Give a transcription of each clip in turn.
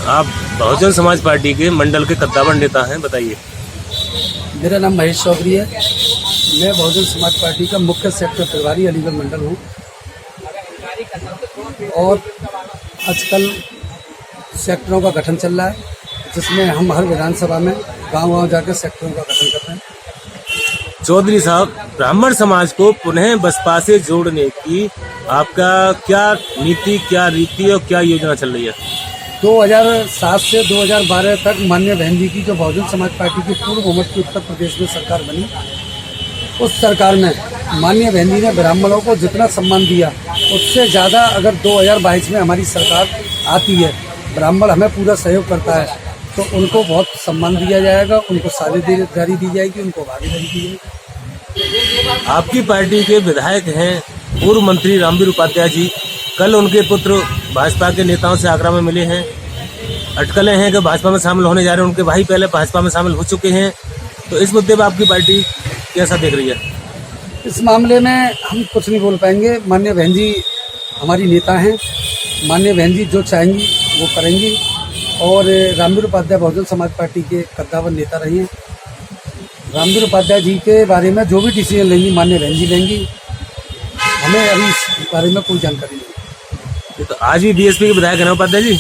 आप बहुजन समाज पार्टी के मंडल के कद्दावर नेता हैं, बताइए। मेरा नाम महेश चौधरी है। मैं बहुजन समाज पार्टी का मुख्य सेक्टर प्रभारी अलीगढ़ मंडल हूँ और आजकल सेक्टरों का गठन चल रहा है, जिसमें हम हर विधानसभा में गांव-गांव जाकर सेक्टरों का गठन कर रहे हैं। चौधरी साहब, ब्राह्मण समाज को पुनः बसपा से जोड़ने की आपका क्या नीति, क्या रीति और क्या योजना चल रही है? 2007 से 2012 तक माननीय बहन जी की जो बहुजन समाज पार्टी की पूर्व बहुमत की उत्तर प्रदेश में सरकार बनी, उस सरकार में माननीय बहन जी ने ब्राह्मणों को जितना सम्मान दिया उससे ज़्यादा अगर 2022 में हमारी सरकार आती है, ब्राह्मण हमें पूरा सहयोग करता है तो उनको बहुत सम्मान दिया जाएगा, उनको साझेदारी दी जाएगी, उनको भागीदारी दी जाएगी। आपकी पार्टी के विधायक हैं पूर्व मंत्री रामवीर उपाध्याय जी, कल उनके पुत्र भाजपा के नेताओं से आगरा में मिले हैं। अटकलें हैं कि भाजपा में शामिल होने जा रहे हैं, उनके भाई पहले भाजपा में शामिल हो चुके हैं, तो इस मुद्दे पर आपकी पार्टी कैसा देख रही है? इस मामले में हम कुछ नहीं बोल पाएंगे। माननीय बहन जी हमारी नेता हैं, माननीय बहन जी जो चाहेंगी वो करेंगी और रामवीर उपाध्याय बहुजन समाज पार्टी के कद्दावर नेता रही हैं। रामवीर उपाध्याय जी के बारे में जो भी डिसीजन लेंगी माननीय बहन जी लेंगी, हमें अभी इस बारे में कोई जानकारी नहीं। ये तो आज भी बीएसपी के विधायक हैं उपाध्याय जी?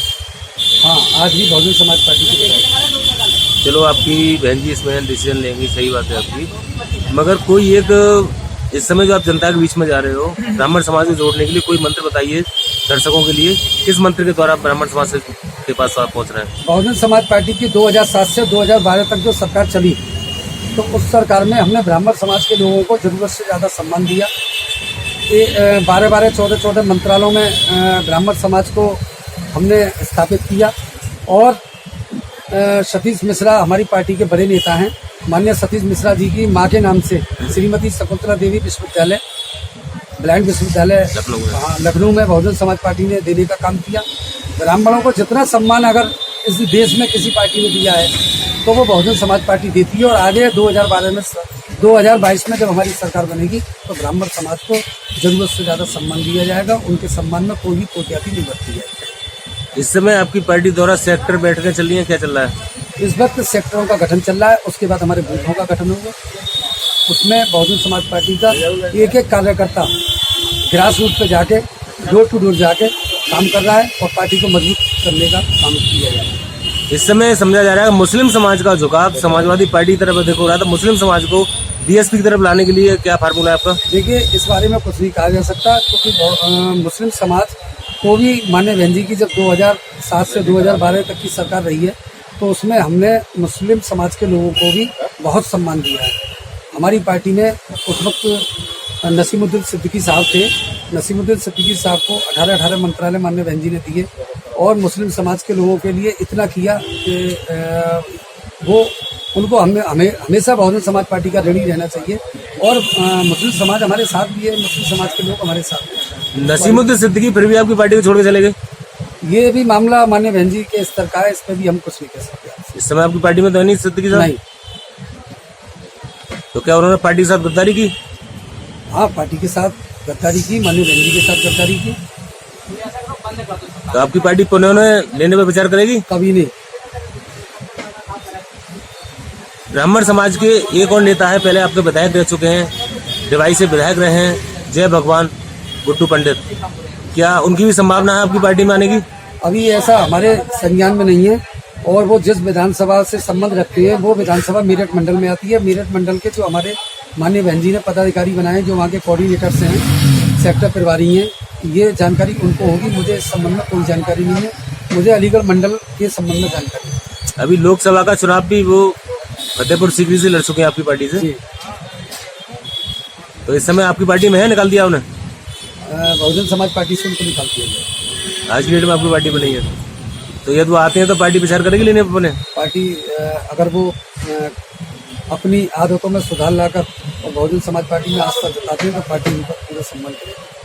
हाँ, आज भी बहुजन समाज पार्टी के विधायक। चलो, आपकी बहन जी इसमें डिसीजन लेंगी, सही बात है आपकी, मगर कोई एक इस समय जो आप जनता के बीच में जा रहे हो ब्राह्मण समाज को जोड़ने के लिए, कोई मंत्र बताइए दर्शकों के लिए, किस मंत्र के द्वारा ब्राह्मण समाज के पास आप पहुँच रहे हैं? बहुजन समाज पार्टी की 2007 से 2012 तक जो सरकार चली, तो उस सरकार में हमने ब्राह्मण समाज के लोगों को जरूरत से ज़्यादा सम्मान दिया। 12-12, 14-14 मंत्रालयों में ब्राह्मण समाज को हमने स्थापित किया और सतीश मिश्रा हमारी पार्टी के बड़े नेता हैं। माननीय सतीश मिश्रा जी की मां के नाम से श्रीमती शकुंतला देवी विश्वविद्यालय, ब्लाइंड विश्वविद्यालय लखनऊ में बहुजन समाज पार्टी ने देने का काम किया। ब्राह्मणों को जितना सम्मान अगर इस देश में किसी पार्टी ने दिया है तो वो बहुजन समाज पार्टी देती है और आगे 2022 में जब हमारी सरकार बनेगी तो ब्राह्मण समाज को जरूरत से ज़्यादा सम्मान दिया जाएगा, उनके सम्मान में कोई भी कोताही नहीं बरती जाएगी। इस समय आपकी पार्टी द्वारा सेक्टर बैठकें चल रही हैं, क्या चल रहा है? इस वक्त सेक्टरों का गठन चल रहा है, उसके बाद हमारे बूथों का गठन होगा। उसमें बहुजन समाज पार्टी का एक एक कार्यकर्ता ग्रास रूट पे जाके डोर टू डोर जाके काम कर रहा है और पार्टी को मजबूत करने का काम किया जा रहा है। इस समय समझा जा रहा है मुस्लिम समाज का झुकाव समाजवादी पार्टी की तरफ देखो रहा था, मुस्लिम समाज को बीएसपी की तरफ लाने के लिए क्या फार्मूला है आपका? देखिए, इस बारे में कुछ नहीं कहा जा सकता क्योंकि मुस्लिम समाज को भी माननीय बहन जी की जब 2007 से 2012 तक की सरकार रही है तो उसमें हमने मुस्लिम समाज के लोगों को भी बहुत सम्मान दिया है। हमारी पार्टी में उस वक्त नसीमुद्दीन सिद्दीकी साहब थे। नसीमुद्दीन सिद्दीकी साहब को 18 मंत्रालय माननीय बहन जी ने दिए और मुस्लिम समाज के लोगों के लिए इतना किया कि वो उनको हमेशा बहुजन समाज पार्टी का ऋणी रहना चाहिए और मुस्लिम समाज हमारे साथ भी है, मुस्लिम समाज के लोग हमारे साथ हैं। नसीमुद्दीन सिद्दीकी फिर भी आपकी पार्टी को छोड़ के चले गए? ये भी मामला माननीय बहन जी के स्तर का है, इस पर भी हम कुछ नहीं कह सकते। इस समय आपकी पार्टी में तो नहीं सिद्दीकी साहब? नहीं। तो क्या उन्होंने पार्टी के साथ गद्दारी की? हाँ, पार्टी के साथ गद्दारी की, माननीय बहन जी के साथ गद्दारी की। तो आपकी पार्टी पुनः लेने पर विचार करेगी? कभी नहीं। ब्राह्मण समाज के एक और नेता है, पहले आपके विधायक रह चुके हैं, डिवाई से विधायक रहे हैं, जय भगवान गुड्डू पंडित, क्या उनकी भी संभावना है आपकी पार्टी में आने की? अभी ऐसा हमारे संज्ञान में नहीं है और वो जिस विधानसभा से संबंध रखते हैं वो विधानसभा मेरठ मंडल में आती है। मेरठ मंडल के जो हमारे माननीय बहन जी ने पदाधिकारी बनाए, जो वहाँ के कोऑर्डिनेटर्स हैं, सेक्टर प्रभारी हैं, ये जानकारी उनको होगी। मुझे इस संबंध में कोई जानकारी नहीं है, मुझे अलीगढ़ मंडल के संबंध में जानकारी है। अभी लोकसभा का चुनाव भी वो फतेहपुर सीकरी से लड़ चुके हैं आपकी पार्टी से, तो इस समय आपकी पार्टी में है, निकाल दिया उन्हें? बहुजन समाज पार्टी से उनको निकाल दिया गया। आज की डेट में आपकी पार्टी बनी है, तो यदि वो आते हैं तो पार्टी विचार करेगी लेने पर? बने पार्टी अगर वो अपनी आदतों में सुधार लाकर और बहुजन समाज पार्टी में आस्था जताते हैं तो पार्टी उनका पूरा सम्मान करेगी।